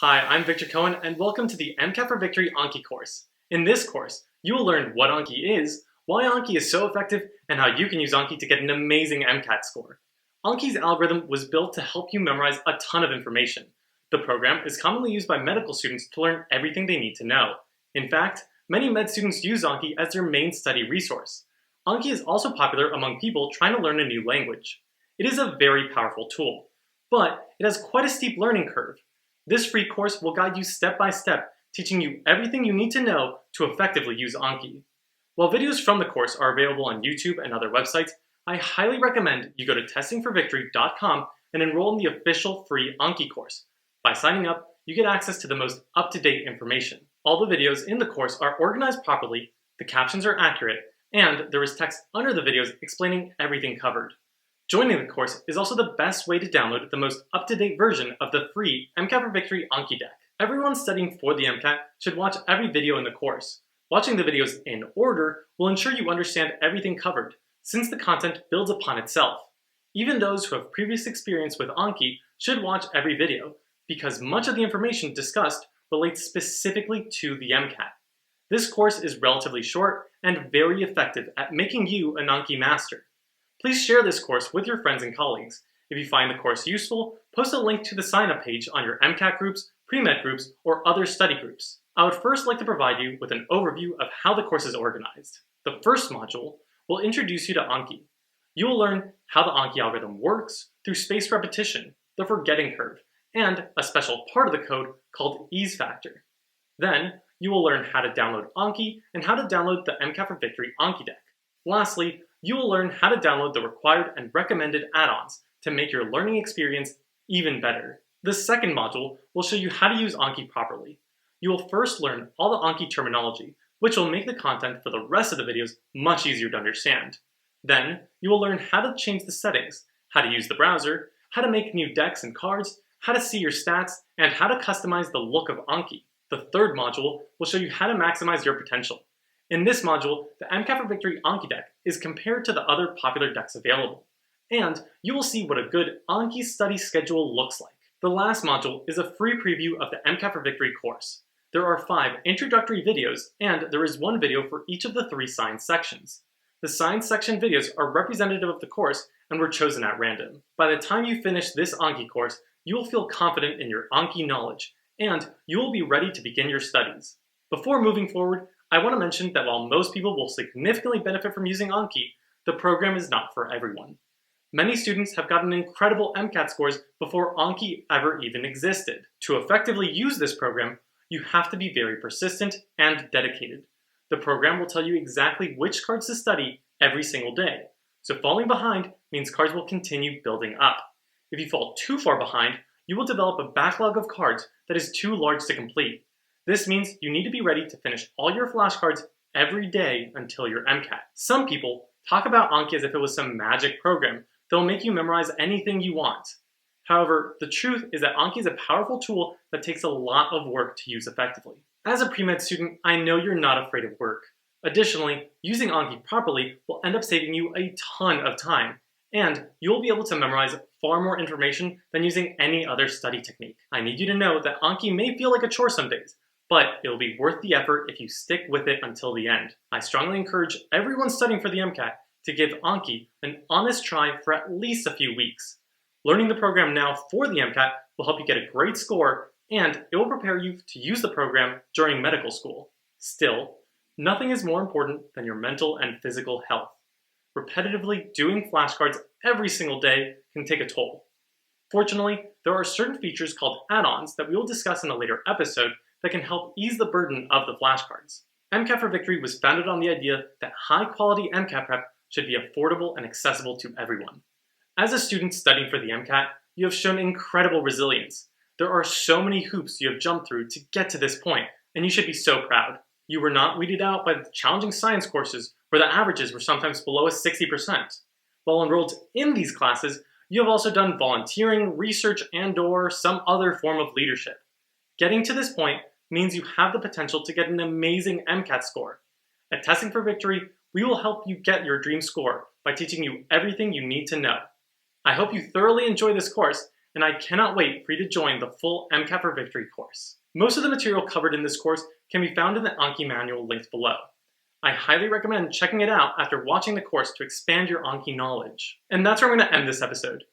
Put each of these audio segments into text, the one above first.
Hi, I'm Victor Cohen, and welcome to the MCAT for Victory Anki course. In this course, you will learn what Anki is, why Anki is so effective, and how you can use Anki to get an amazing MCAT score. Anki's algorithm was built to help you memorize a ton of information. The program is commonly used by medical students to learn everything they need to know. In fact, many med students use Anki as their main study resource. Anki is also popular among people trying to learn a new language. It is a very powerful tool, but it has quite a steep learning curve. This free course will guide you step by step, teaching you everything you need to know to effectively use Anki. While videos from the course are available on YouTube and other websites, I highly recommend you go to testingforvictory.com and enroll in the official free Anki course. By signing up, you get access to the most up-to-date information. All the videos in the course are organized properly, the captions are accurate, and there is text under the videos explaining everything covered. Joining the course is also the best way to download the most up-to-date version of the free MCAT for Victory Anki deck. Everyone studying for the MCAT should watch every video in the course. Watching the videos in order will ensure you understand everything covered, since the content builds upon itself. Even those who have previous experience with Anki should watch every video, because much of the information discussed relates specifically to the MCAT. This course is relatively short and very effective at making you an Anki master. Please share this course with your friends and colleagues. If you find the course useful, post a link to the sign-up page on your MCAT groups, pre-med groups, or other study groups. I would first like to provide you with an overview of how the course is organized. The first module will introduce you to Anki. You will learn how the Anki algorithm works through spaced repetition, the forgetting curve, and a special part of the code called ease factor. Then, you will learn how to download Anki and how to download the MCAT for Victory Anki deck. Lastly, you will learn how to download the required and recommended add-ons to make your learning experience even better. The second module will show you how to use Anki properly. You will first learn all the Anki terminology, which will make the content for the rest of the videos much easier to understand. Then, you will learn how to change the settings, how to use the browser, how to make new decks and cards, how to see your stats, and how to customize the look of Anki. The third module will show you how to maximize your potential. In this module, the MCAT for Victory Anki deck is compared to the other popular decks available, and you will see what a good Anki study schedule looks like. The last module is a free preview of the MCAT for Victory course. There are 5 introductory videos, and there is one video for each of the 3 science sections. The science section videos are representative of the course and were chosen at random. By the time you finish this Anki course, you will feel confident in your Anki knowledge, and you will be ready to begin your studies. Before moving forward, I want to mention that while most people will significantly benefit from using Anki, the program is not for everyone. Many students have gotten incredible MCAT scores before Anki ever even existed. To effectively use this program, you have to be very persistent and dedicated. The program will tell you exactly which cards to study every single day. So falling behind means cards will continue building up. If you fall too far behind, you will develop a backlog of cards that is too large to complete. This means you need to be ready to finish all your flashcards every day until your MCAT. Some people talk about Anki as if it was some magic program that will make you memorize anything you want. However, the truth is that Anki is a powerful tool that takes a lot of work to use effectively. As a pre-med student, I know you're not afraid of work. Additionally, using Anki properly will end up saving you a ton of time, and you'll be able to memorize far more information than using any other study technique. I need you to know that Anki may feel like a chore some days, but it'll be worth the effort if you stick with it until the end. I strongly encourage everyone studying for the MCAT to give Anki an honest try for at least a few weeks. Learning the program now for the MCAT will help you get a great score, and it will prepare you to use the program during medical school. Still, nothing is more important than your mental and physical health. Repetitively doing flashcards every single day can take a toll. Fortunately, there are certain features called add-ons that we will discuss in a later episode that can help ease the burden of the flashcards. MCAT for Victory was founded on the idea that high-quality MCAT prep should be affordable and accessible to everyone. As a student studying for the MCAT, you have shown incredible resilience. There are so many hoops you have jumped through to get to this point, and you should be so proud. You were not weeded out by the challenging science courses where the averages were sometimes below 60%. While enrolled in these classes, you have also done volunteering, research, and/or some other form of leadership. Getting to this point means you have the potential to get an amazing MCAT score. At Testing for Victory, we will help you get your dream score by teaching you everything you need to know. I hope you thoroughly enjoy this course, and I cannot wait for you to join the full MCAT for Victory course. Most of the material covered in this course can be found in the Anki manual linked below. I highly recommend checking it out after watching the course to expand your Anki knowledge. And that's where I'm going to end this episode.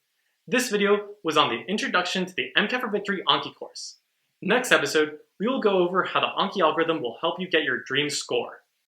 This video was on the Introduction to the MCAT for Victory Anki course. Next episode, we will go over how the Anki algorithm will help you get your dream score.